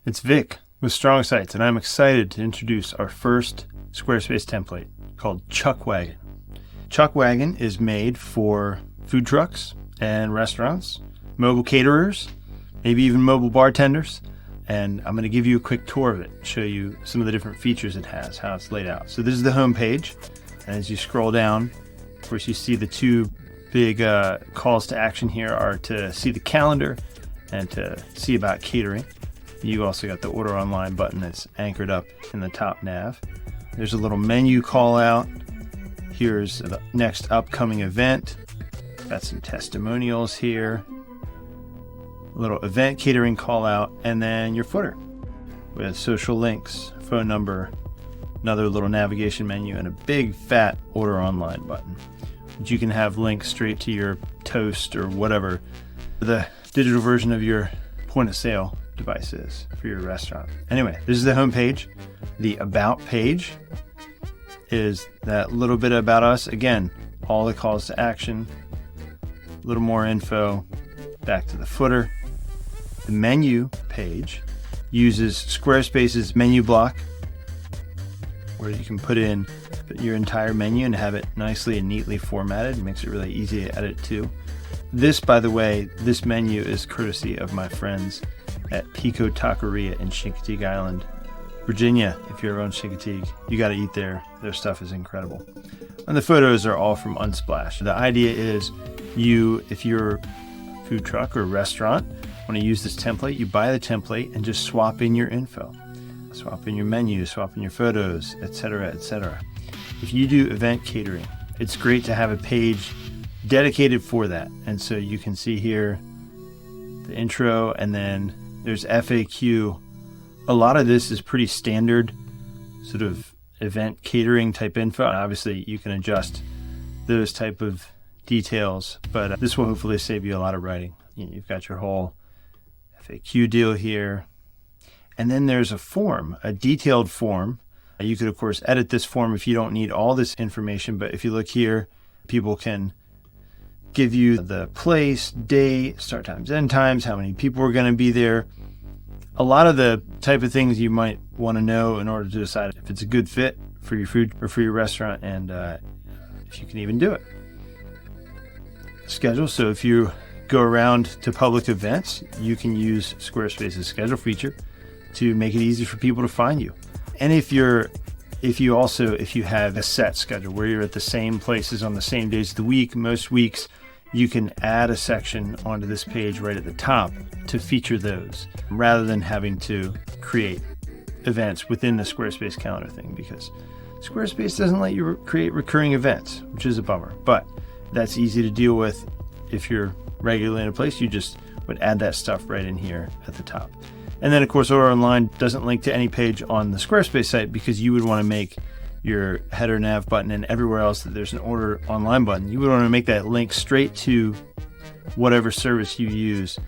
It's Vic with Strong Sites, and I'm excited to introduce our first Squarespace template called Chuckwagon. Chuckwagon is made for food trucks and restaurants, mobile caterers, maybe even mobile bartenders. And I'm going to give you a quick tour of it, show you some of the different features it has, how it's laid out. So this is the home page. And as you scroll down, of course, you see the two big calls to action here are to see the calendar and to see about catering. You also got the order online button that's anchored up in the top nav. There's a little menu call out. Here's the next upcoming event. Got some testimonials here. A little event catering call out, and then your footer with social links, phone number, another little navigation menu, and a big fat order online button. But you can have links straight to your Toast or whatever the digital version of your point of sale device is for your restaurant. Anyway, this is the home page. The about page is that little bit about us. Again, all the calls to action, a little more info, back to the footer. The menu page uses Squarespace's menu block, where you can put in your entire menu and have it nicely and neatly formatted. It makes it really easy to edit too. This, by the way, this menu is courtesy of my friends at Pico Taqueria in Chincoteague Island, Virginia. If you're around Chincoteague, you got to eat there. Their stuff is incredible. And the photos are all from Unsplash. The idea is if you're a food truck or restaurant, want to use this template, you buy the template and just swap in your info. Swap in your menu, swap in your photos, etc., etc. If you do event catering, it's great to have a page dedicated for that. And so you can see here the intro, and then there's FAQ. A lot of this is pretty standard sort of event catering type info. Obviously, you can adjust those type of details, but this will hopefully save you a lot of writing. You've got your whole FAQ deal here. And then there's a form, a detailed form. You could, of course, edit this form if you don't need all this information. But if you look here, people can give you the place, date, start times, end times, how many people are going to be there. A lot of the type of things you might want to know in order to decide if it's a good fit for your food or for your restaurant, and if you can even do it. Schedule. So if you go around to public events, you can use Squarespace's schedule feature to make it easy for people to find you. And if you have a set schedule where you're at the same places on the same days of the week, most weeks, you can add a section onto this page right at the top to feature those, rather than having to create events within the Squarespace calendar thing, because Squarespace doesn't let you create recurring events, which is a bummer. But that's easy to deal with. If you're regularly in a place, you just would add that stuff right in here at the top. And then, of course, Order Online doesn't link to any page on the Squarespace site, because you would want to make your header nav button, and everywhere else that there's an Order Online button, you would want to make that link straight to whatever service you use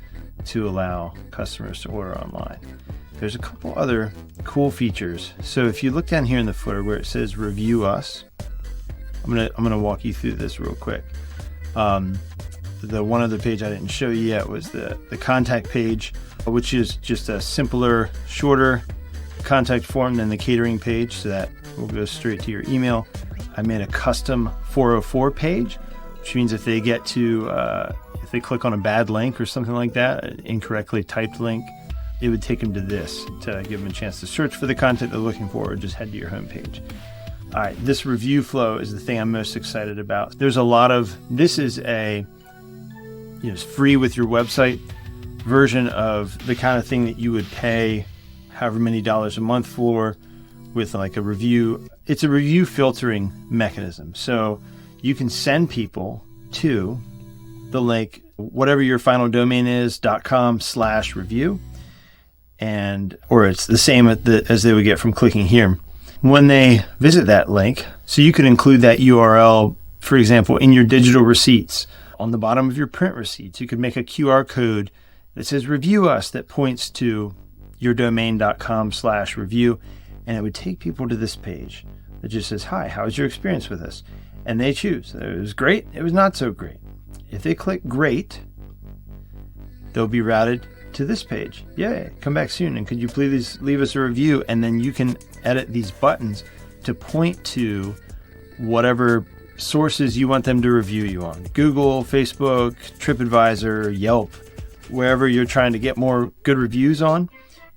to allow customers to order online. There's a couple other cool features. So if you look down here in the footer where it says Review Us, I'm gonna walk you through this real quick. The one other page I didn't show you yet was the contact page, which is just a simpler, shorter contact form than the catering page, so that will go straight to your email. I made a custom 404 page, which means if they get to, if they click on a bad link or something like that, an incorrectly typed link, it would take them to this to give them a chance to search for the content they're looking for, or just head to your home page. All right, this review flow is the thing I'm most excited about. There's a lot of, this is a it's free with your website version of the kind of thing that you would pay however many dollars a month for, with like a review. It's a review filtering mechanism. So you can send people to the link, whatever your final domain is, .com/review, or it's the same as they would get from clicking here. When they visit that link, so you could include that URL, for example, in your digital receipts. On the bottom of your print receipts, you could make a QR code that says Review Us, that points to your domain.com/review, and it would take people to this page that just says, hi, how was your experience with us? And they choose. It was great, it was not so great. If they click great, they'll be routed to this page. Yay, come back soon. And could you please leave us a review? And then you can edit these buttons to point to whatever sources you want them to review you on. Google, Facebook, TripAdvisor, Yelp, wherever you're trying to get more good reviews on,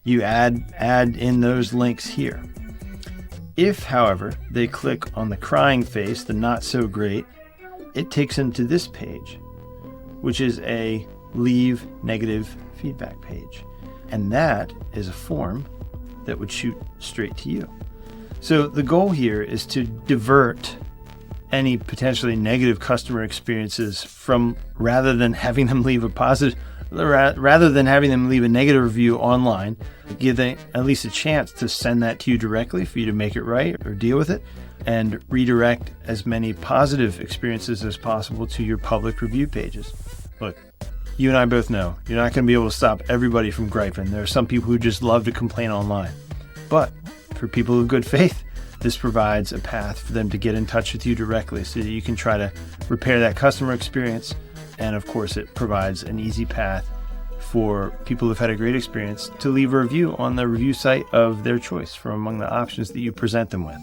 you add in those links here. If, however, they click on the crying face, the not so great, it takes them to this page, which is a leave negative feedback page. And that is a form that would shoot straight to you. So the goal here is to divert any potentially negative customer experiences from, rather than having them leave a negative review online, give them at least a chance to send that to you directly for you to make it right or deal with it, and redirect as many positive experiences as possible to your public review pages. Look, you and I both know you're not going to be able to stop everybody from griping. There are some people who just love to complain online. But for people of good faith, this provides a path for them to get in touch with you directly so that you can try to repair that customer experience. And of course, it provides an easy path for people who've had a great experience to leave a review on the review site of their choice from among the options that you present them with.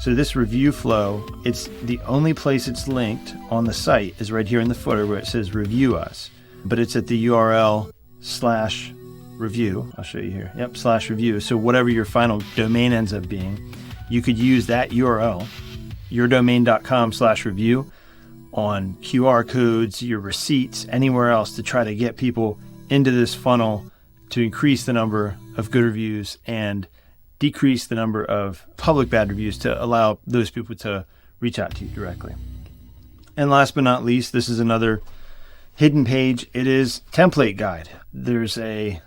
So this review flow, it's the only place it's linked on the site is right here in the footer where it says review us, but it's at the URL /review. I'll show you here. Yep, /review. So whatever your final domain ends up being, you could use that URL, yourdomain.com/review, on QR codes, your receipts, anywhere else to try to get people into this funnel to increase the number of good reviews and decrease the number of public bad reviews to allow those people to reach out to you directly. And last but not least, this is another hidden page. It is template guide. There's a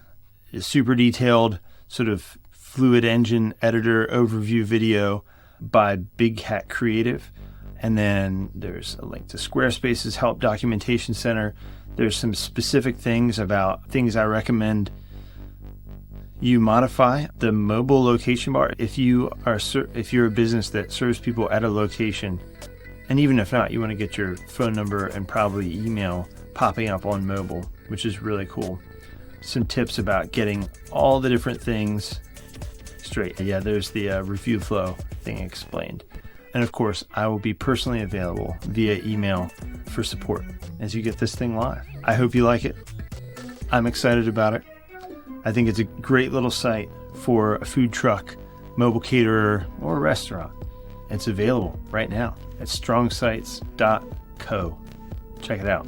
super detailed sort of fluid engine editor overview video by Big Hat Creative. And then there's a link to Squarespace's Help Documentation Center. There's some specific things about things I recommend you modify. The mobile location bar, if you're a business that serves people at a location, and even if not, you want to get your phone number and probably email popping up on mobile, which is really cool. Some tips about getting all the different things straight. Yeah, there's the review flow thing explained. And of course, I will be personally available via email for support as you get this thing live. I hope you like it. I'm excited about it. I think it's a great little site for a food truck, mobile caterer, or restaurant. It's available right now at strongsites.co. Check it out.